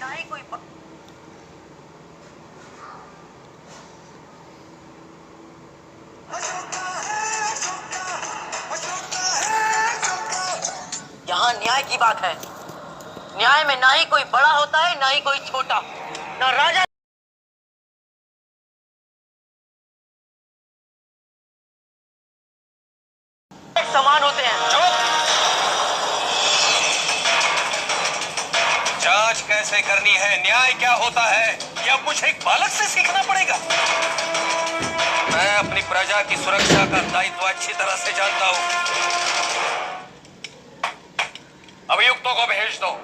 ना ही कोई यहाँ न्याय की बात है। न्याय में ना ही कोई बड़ा होता है, ना ही कोई छोटा, ना राजा समान होते हैं। जांच कैसे करनी है, न्याय क्या होता है, क्या मुझे एक बालक से सीखना पड़ेगा? मैं अपनी प्रजा की सुरक्षा का दायित्व अच्छी तरह से जानता हूं। अभियुक्तों को भेज दो।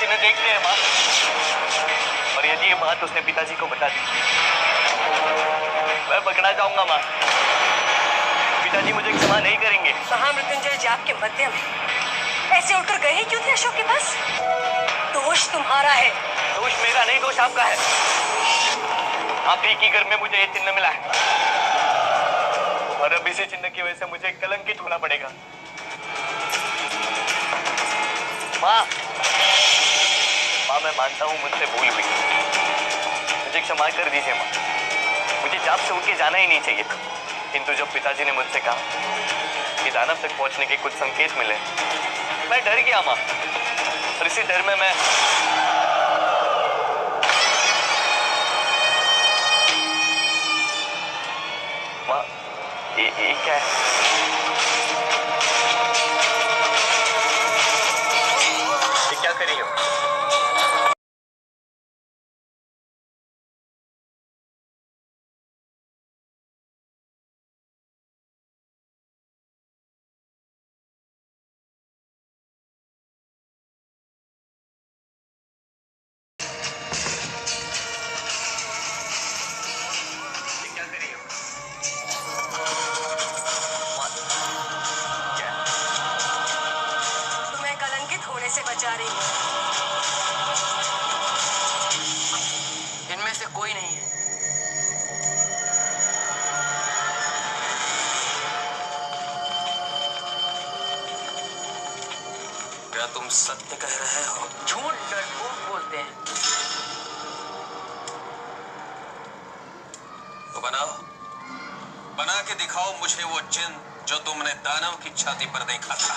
चिन्ह देख लिया है माँ, और यदि ये बात उसने पिताजी को बता दी, मैं पकड़ा जाऊंगा माँ। पिताजी मुझे क्षमा नहीं करेंगे। महामृत्युंजय जाप के मध्य में ऐसे उठकर गए क्यों थे अशोक के पास? दोष तुम्हारा है। दोष मेरा नहीं, दोष आपका है। आप ही की घर में मुझे ये चिन्ह मिला है, और अब इसी चिन्ह की वजह से मुझे कलंकित होना पड़ेगा। माँ, मैं मानता हूँ मुझसे भूल हुई, मुझे क्षमा कर दीजिए माँ। मुझे जाप से उनके जाना ही नहीं चाहिए था, किंतु जब पिताजी ने मुझसे कहा कि दानव तक पहुंचने के कुछ संकेत मिले, मैं डर गया माँ, और इसी डर में मैं माँ, ये क्या है? ये क्या कर रही हो? से बचा रही हूँ। इनमें से कोई नहीं है। क्या तुम सत्य कह रहे हो? झूठ डरपोक बोलते हैं। तो बनाओ, बना के दिखाओ मुझे वो चिन्ह जो तुमने दानव की छाती पर देखा था।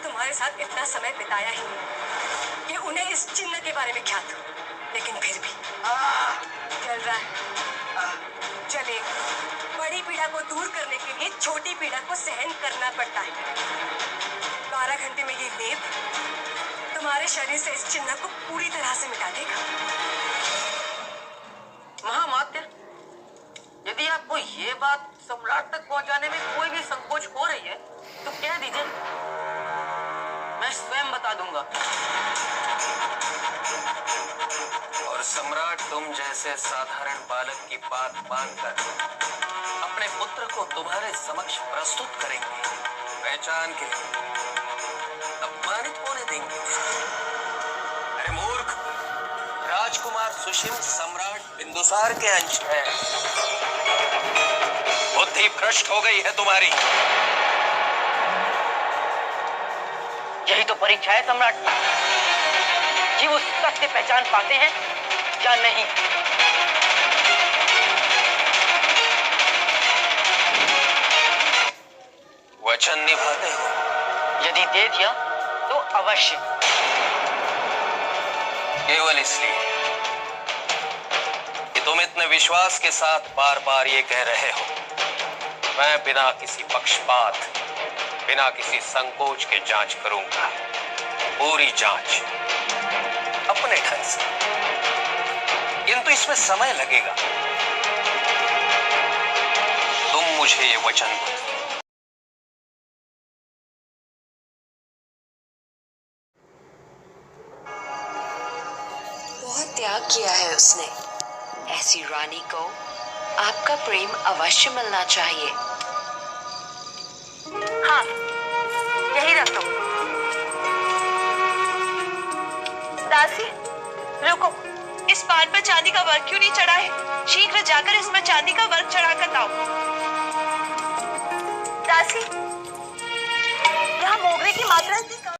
तुम्हारे साथ इतना समय बिताया ही कि उन्हें इस चिन्ह के बारे में ज्ञात हो। लेकिन फिर भी चल रहा है। चलेगा। बड़ी पीड़ा को दूर करने के लिए छोटी पीड़ा को सहन करना पड़ता है। 12 घंटे में ये लेप तुम्हारे शरीर से इस चिन्ह को पूरी तरह से मिटा देगा। महामात्य, यदि आपको ये बात सम्राट तक पहुंचाने में कोई भी संकोच हो रही है तो कह दीजिए, मैं स्वयं बता दूंगा। और सम्राट तुम जैसे साधारण बालक की बात मानकर अपने पुत्र को तुम्हारे समक्ष प्रस्तुत करेंगे, पहचान के अपमानित होने देंगे। अरे मूर्ख, राजकुमार सुशील सम्राट बिंदुसार के अंश है। बुद्धि भ्रष्ट हो गई है तुम्हारी। यही तो परीक्षा है सम्राट, कि वो सत्य पहचान पाते हैं या नहीं। वचन निभाते हो? यदि दे दिया तो अवश्य। केवल इसलिए कि तुम इतने विश्वास के साथ बार बार ये कह रहे हो, मैं बिना किसी पक्षपात, बिना किसी संकोच के जांच करूंगा, पूरी जांच अपने ढंग से। किंतु इसमें समय लगेगा। तुम मुझे ये वचन दो। बहुत त्याग किया है उसने। ऐसी रानी को आपका प्रेम अवश्य मिलना चाहिए। हाँ, यही रख दो। दासी, रुको। इस पान पर चांदी का वर्क क्यों नहीं चढ़ा है? शीघ्र जाकर इसमें चांदी का वर्क चढ़ाकर लाओ। दासी, यहाँ मोगरे की मात्रा इतनी कम।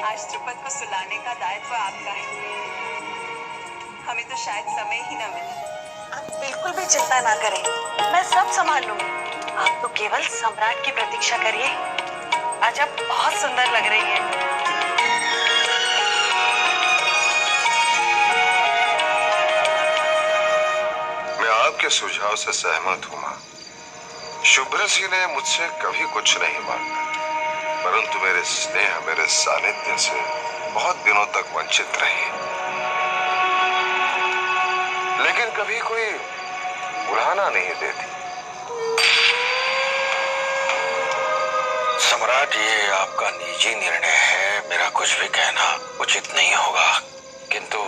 आज द्रुपद को सुलाने का दायित्व आपका है। हमें तो शायद समय ही न मिले। आप बिल्कुल भी चिंता ना करें, मैं सब संभाल लूंगी। आप तो केवल सम्राट की प्रतीक्षा करिए। आज आप बहुत सुंदर लग रही हैं। मैं आपके सुझाव से सहमत हूँ मां। शुभ्र सिंह ने मुझसे कभी कुछ नहीं मांगा, परंतु मेरे स्नेह, मेरे सानिध्य से बहुत दिनों तक वंचित रही। लेकिन कभी कोई बुलाना नहीं देती। सम्राट, ये आपका निजी निर्णय है, मेरा कुछ भी कहना उचित नहीं होगा। किंतु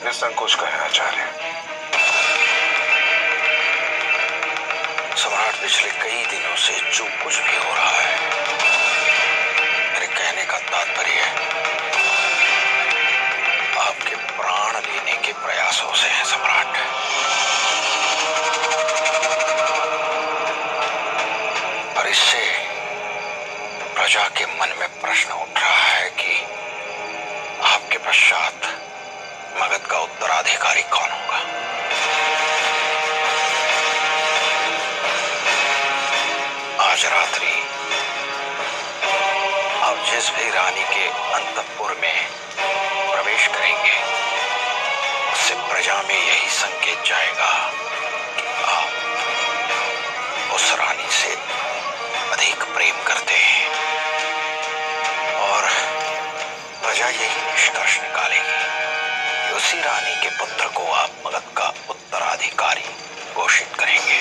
निसंकोच कहें आचार्य। सम्राट, पिछले कई दिनों से जो कुछ भी हो रहा है, मेरे कहने का तात्पर्य है आपके प्राण लेने के प्रयासों से है सम्राट। और इससे प्रजा के मन में प्रश्न उठ रहा है कि आपके पश्चात मगध का उत्तराधिकारी कौन होगा। आज रात्रि आप जिस भी रानी के अंतःपुर में प्रवेश करेंगे, से प्रजा में यही संकेत जाएगा कि आप उस रानी से अधिक प्रेम करते हैं, और प्रजा यही निष्कर्ष निकालेगी कि उसी रानी के पुत्र को आप मगध का उत्तराधिकारी घोषित करेंगे।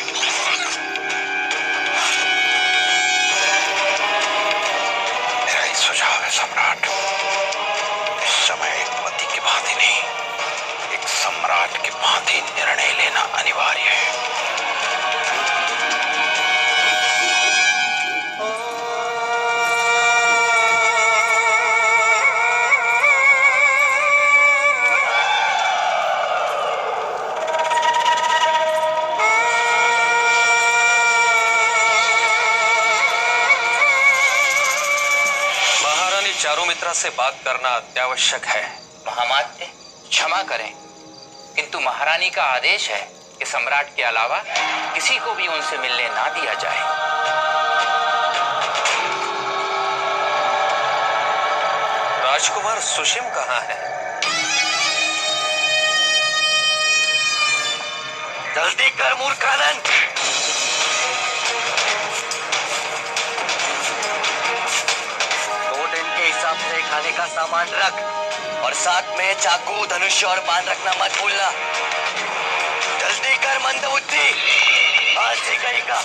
मेरा ही सुझाव है सम्राट, इस समय एक पति की भांति नहीं, एक सम्राट की भांति निर्णय लेना अनिवार्य है। चारुमित्रा से बात करना अत्यावश्यक है। महामात्य क्षमा करें, किंतु महारानी का आदेश है कि सम्राट के अलावा किसी को भी उनसे मिलने ना दिया जाए। राजकुमार सुशिम कहाँ है? जल्दी कर मूर्खानंद। हिसाब से खाने का सामान रख, और साथ में चाकू, धनुष और बाण रखना मत भूलना। जल्दी कर मंदबुद्धि, आज ही कहेगा।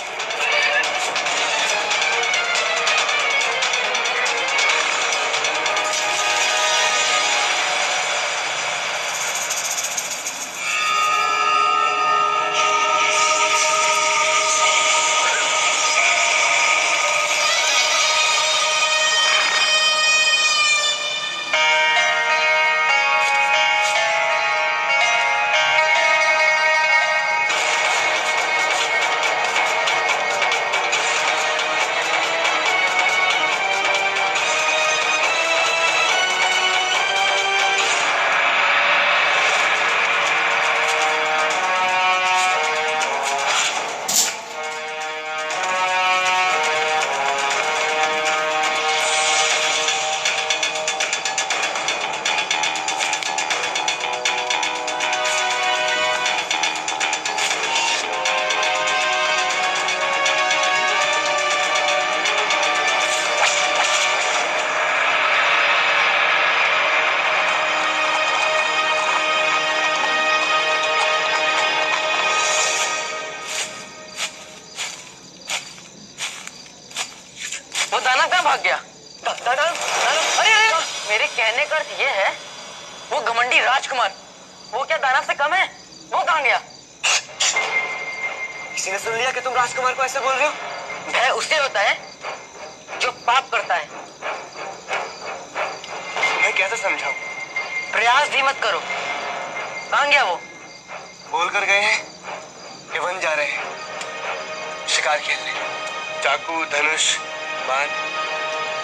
भाग गया। अरे मेरे कहने का अर्थ ये है, वो घमंडी राजकुमार, वो क्या दानव से कम है? वो कहाँ गया? किसी ने सुन लिया कि तुम राजकुमार को ऐसे बोल रहे हो? भय उसे होता है जो पाप करता है। मैं कैसे समझाऊं? प्रयास भी मत करो। कहाँ गया वो? बोल कर गए हैं कि वन जा रहे हैं शिकार खेलने। चाकू, धनुष, बाण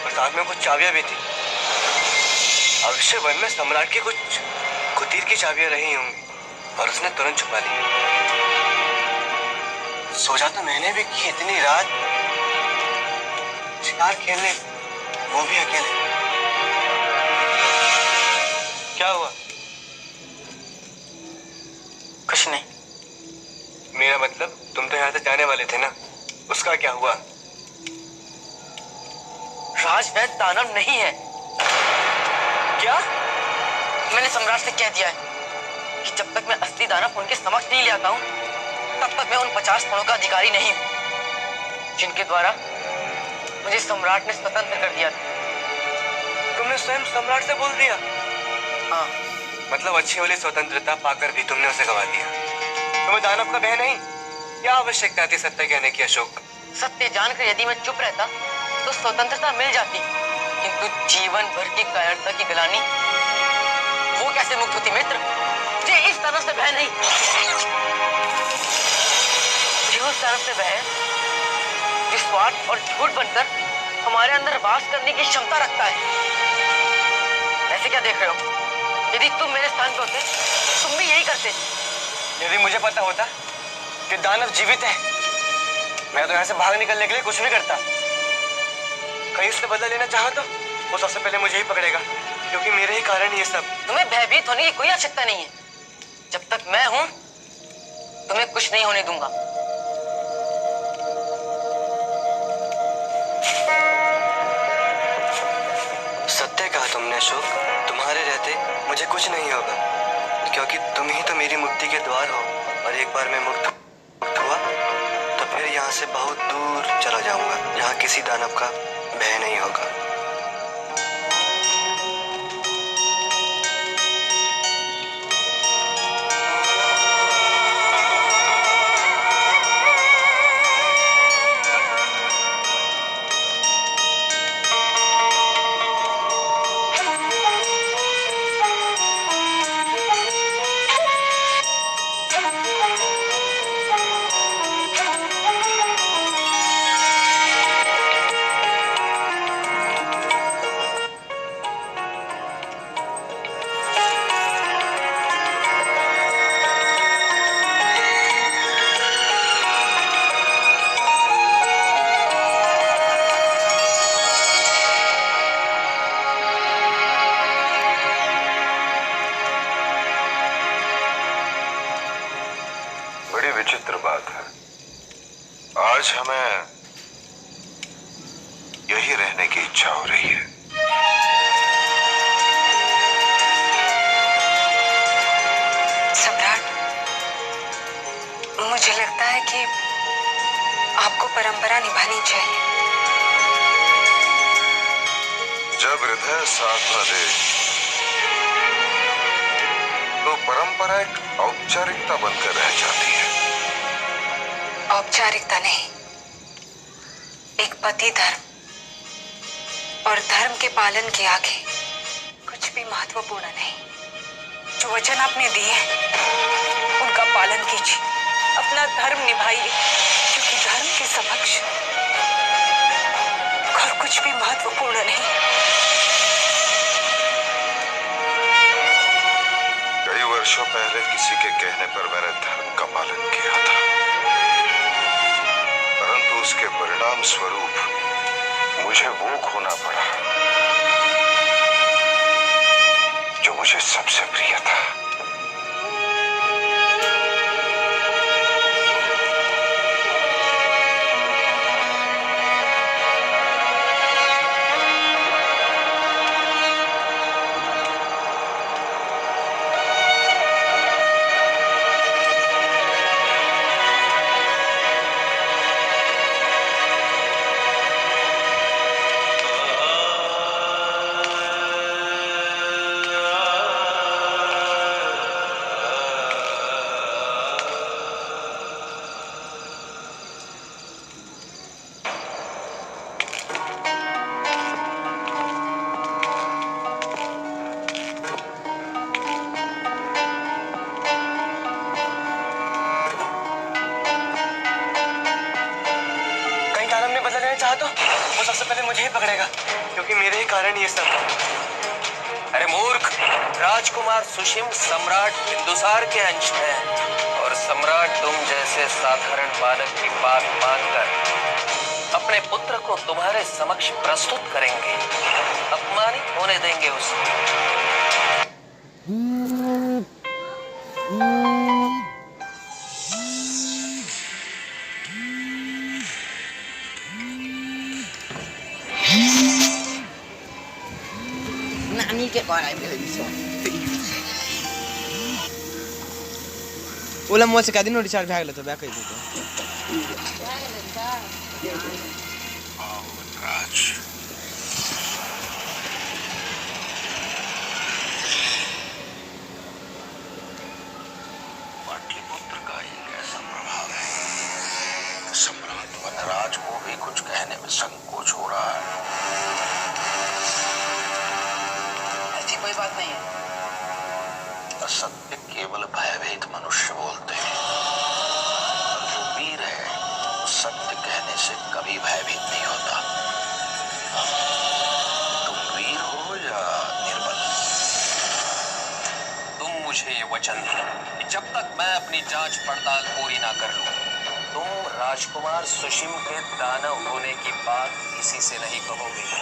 और साथ में कुछ चाबियां भी थी। अवश्य वन में सम्राट की कुछ कुटीर की चाबियां रही होंगी और उसने तुरंत छुपा ली। सोचा तो मैंने भी कि इतनी रात शिकार खेलने, वो भी अकेले। क्या हुआ? कुछ नहीं। मेरा मतलब तुम तो यहाँ से जाने वाले थे ना, उसका क्या हुआ? राजवैद्य दानव नहीं है। क्या? मैंने सम्राट से कह दिया है कि जब तक मैं असली दानव उनके समक्ष नहीं ले आता हूँ, तब तक मैं उन 50 पणों का अधिकारी नहीं हूँ, जिनके द्वारा मुझे सम्राट ने स्वतंत्र कर दिया था। तुमने स्वयं सम्राट से बोल दिया? हाँ। मतलब अच्छी वाली स्वतंत्रता पाकर भी तुमने उसे गवा दिया। तुम्हें दानव का भय नहीं? क्या आवश्यकता थी सत्य कहने की अशोक? सत्य जानकर यदि मैं चुप रहता तो स्वतंत्रता मिल जाती, किंतु जीवन भर की कायरता की गिलानी वो कैसे मुक्त होती मित्र? मुझे इस तरह से भय नहीं, मुझे उस तरह से भय जो स्वार्थ और झूठ बनकर हमारे अंदर वास करने की क्षमता रखता है। ऐसे क्या देख रहे हो? यदि तुम मेरे स्थान पर होते तुम भी यही करते। यदि मुझे पता होता कि दानव जीवित है, मैं तो यहाँ से भाग निकलने के लिए कुछ भी करता। कहीं उससे बदला लेना चाहा तो वो सबसे पहले मुझे ही पकड़ेगा, क्योंकि मेरे ही कारण ये सब। तुम्हें भयभीत होने की कोई आवश्यकता नहीं है। जब तक मैं हूं तुम्हें कुछ नहीं होने दूंगा। सत्य कहा तुमने अशोक, तुम्हारे रहते मुझे कुछ नहीं होगा, क्योंकि तुम ही तो मेरी मुक्ति के द्वार हो। और एक बार मैं मुक्त हुआ तो फिर यहाँ से बहुत दूर चला जाऊंगा, जहाँ किसी दानव का भय नहीं होगा। विचित्र बात है, आज हमें यही रहने की इच्छा हो रही है। सम्राट, मुझे लगता है कि आपको परंपरा निभानी चाहिए। जब हृदय साथ न दे तो परंपरा एक औपचारिकता बनकर रह जाती है। औपचारिकता नहीं, एक पति धर्म और धर्म के पालन के आगे कुछ भी महत्वपूर्ण नहीं। जो वचन आपने दिए उनका पालन कीजिए, अपना धर्म निभाइए, क्योंकि धर्म के समक्ष और कुछ भी महत्वपूर्ण नहीं। कई वर्षों पहले किसी के कहने पर मैंने धर्म का पालन किया था, परंतु उसके परिणाम स्वरूप मुझे वो खोना पड़ा जो मुझे सबसे प्रिय था। चाहा तो वो सबसे पहले मुझे ही पकड़ेगा, क्योंकि मेरे ही कारण ये सब। अरे मूर्ख, राजकुमार सुशिम सम्राट बिंदुसार के अंश है, और सम्राट तुम जैसे साधारण बालक की बात मानकर अपने पुत्र को तुम्हारे समक्ष प्रस्तुत करेंगे, अपमानित होने देंगे उसे। Nani che guarda in televisione. ओला म सिका दिनु रिचार्ज भ्यागले त ब्याकै दितो राज, पाटलिपुत्र का एक ऐसा प्रभाव है, सम्राट वनराज को भी कुछ कहने में संकोच हो रहा है। ऐसी कोई बात नहीं है। असत्य केवल भयभीत मनुष्य बोलते हैं, जो वीर है सत्य कहने से कभी भयभीत नहीं होता। तुम वीर हो या निर्बल? तुम मुझे ये वचन दो कि जब तक मैं अपनी जांच पड़ताल पूरी ना कर लूं, तुम राजकुमार सुशिम के दानव होने की बात किसी से नहीं कहोगे।